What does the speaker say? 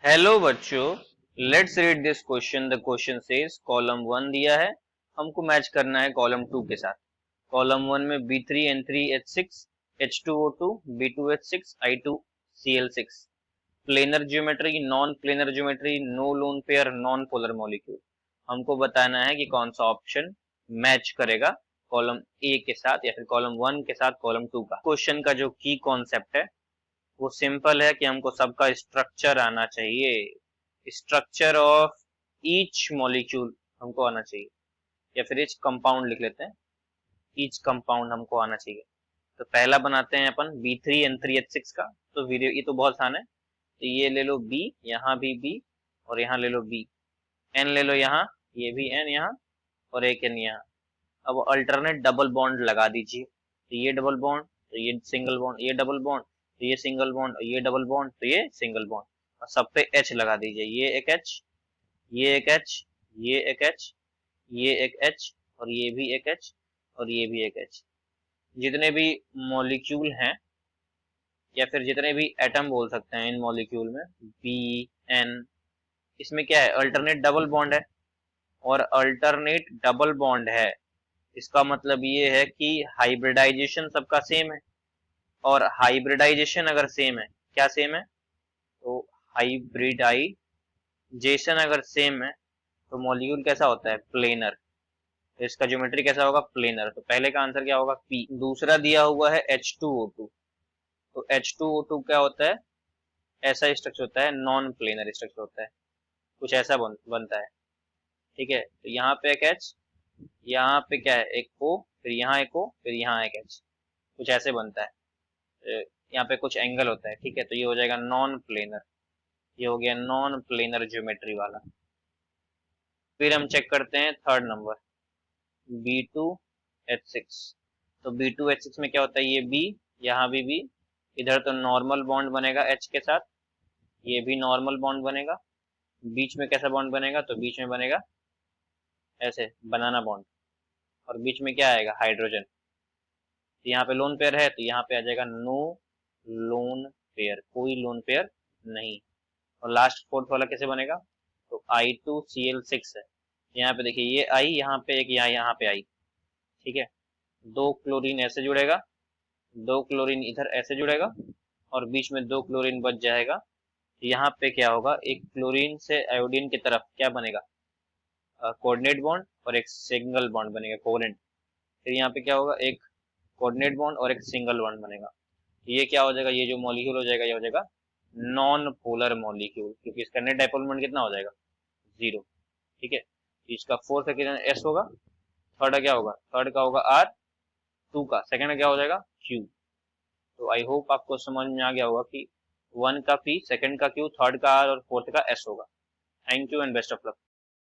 Hello बच्चों, let's read this question. The question says column 1 दिया है, हमको मैच करना है कॉलम 2 के साथ। कॉलम 1 में B3N3H6 H2O2 B2H6 I2Cl6। Planar geometry, non planar geometry, no lone pair, non polar molecule. हमको बताना है कि कौन सा ऑप्शन मैच करेगा कॉलम ए के साथ या फिर कॉलम 1 के साथ कॉलम 2 का। क्वेश्चन का जो की कॉन्सेप्ट है वो सिंपल है कि हमको सबका स्ट्रक्चर आना चाहिए। स्ट्रक्चर ऑफ ईच मॉलिक्यूल हमको आना चाहिए, या फिर ईच कंपाउंड लिख लेते हैं। ईच कंपाउंड हमको आना चाहिए। तो पहला बनाते हैं अपन B3N3H6 का। तो वीडियो ये तो बहुत आसान है। तो ये ले लो B, यहाँ भी B, और यहाँ ले लो B। N ले लो यहाँ, ये भी N यहाँ, और एक N यहाँ। अब अल्टरनेट डबल बॉन्ड लगा दीजिए। तो ये डबल बॉन्ड, तो ये सिंगल बॉन्ड, ये डबल बॉन्ड, तो ये सिंगल बॉन्ड, ये डबल बॉन्ड, तो ये सिंगल बॉन्ड। और सब पे H लगा दीजिए। ये एक H, ये एक H, ये एक H, ये एक H, और ये भी एक H, और ये भी एक H। जितने भी मॉलिक्यूल हैं या फिर जितने भी एटम बोल सकते हैं इन मॉलिक्यूल में, बी, एन, इसमें क्या है? अल्टरनेट डबल बॉन्ड है। और अल्टरनेट डबल बॉन्ड है, इसका मतलब ये है कि हाइब्रिडाइजेशन सबका सेम है। और हाइब्रिडाइजेशन अगर सेम है, क्या सेम है? तो हाइब्रिडाइजेशन अगर सेम है तो मॉलिक्यूल कैसा होता है? प्लेनर। तो इसका ज्योमेट्री कैसा होगा? प्लेनर। तो पहले का आंसर क्या होगा? पी। दूसरा दिया हुआ है H2O2। तो H2O2 क्या होता है? ऐसा स्ट्रक्चर होता है, नॉन प्लेनर स्ट्रक्चर होता है, कुछ ऐसा बनता है। ठीक है, तो यहाँ पे एक H, यहाँ पे क्या है? एक O, फिर यहाँ एक O, फिर यहाँ एक H, कुछ ऐसे बनता है। यहाँ पे कुछ एंगल होता है। ठीक है, तो ये हो जाएगा नॉन प्लेनर। ये हो गया नॉन प्लेनर ज्योमेट्री वाला। फिर हम चेक करते हैं थर्ड नंबर, B2H6। तो B2H6 में क्या होता है? ये B, यहाँ भी B, इधर तो नॉर्मल बॉन्ड बनेगा H के साथ, ये भी नॉर्मल बॉन्ड बनेगा। बीच में कैसा बॉन्ड बनेगा? तो बीच में बनेगा ऐसे बनाना बॉन्ड। और बीच में क्या आएगा? हाइड्रोजन। तो यहाँ पे लोन पेयर है, तो यहाँ पे आ जाएगा नो लोन पेयर, कोई लोन पेयर नहीं। और लास्ट फोर्थ वाला कैसे बनेगा? तो I2Cl6 है। यहाँ पे देखिए, ये आई, यहाँ पे एक, यहाँ पे आई। ठीक है, दो क्लोरीन ऐसे जुड़ेगा, दो क्लोरीन इधर ऐसे जुड़ेगा, और बीच में दो क्लोरीन बच जाएगा। यहाँ पे क्या होगा? एक क्लोरीन से आयोडीन की तरफ क्या बनेगा? कोऑर्डिनेट बॉन्ड, और एक सिंगल बॉन्ड बनेगा, कोवेलेंट। फिर यहाँ पे क्या होगा? एक कोऑर्डिनेट बॉन्ड और एक सिंगल बॉन्ड बनेगा। ये क्या हो जाएगा? ये जो मॉलिक्यूल हो जाएगा, ये हो जाएगा नॉन पोलर मॉलिक्यूल, क्योंकि इसका नेट डाइपोल मोमेंट कितना हो जाएगा? 0। ठीक है, इसका फोर्थ का कितना? S होगा। थर्ड का क्या होगा? थर्ड का होगा R, टू का सेकंड का क्या हो जाएगा? Q। तो आई होप आपको समझ में आ गया होगा कि 1 का P, सेकंड का Q, थर्ड का R और फोर्थ का S होगा। Thank you and best of luck.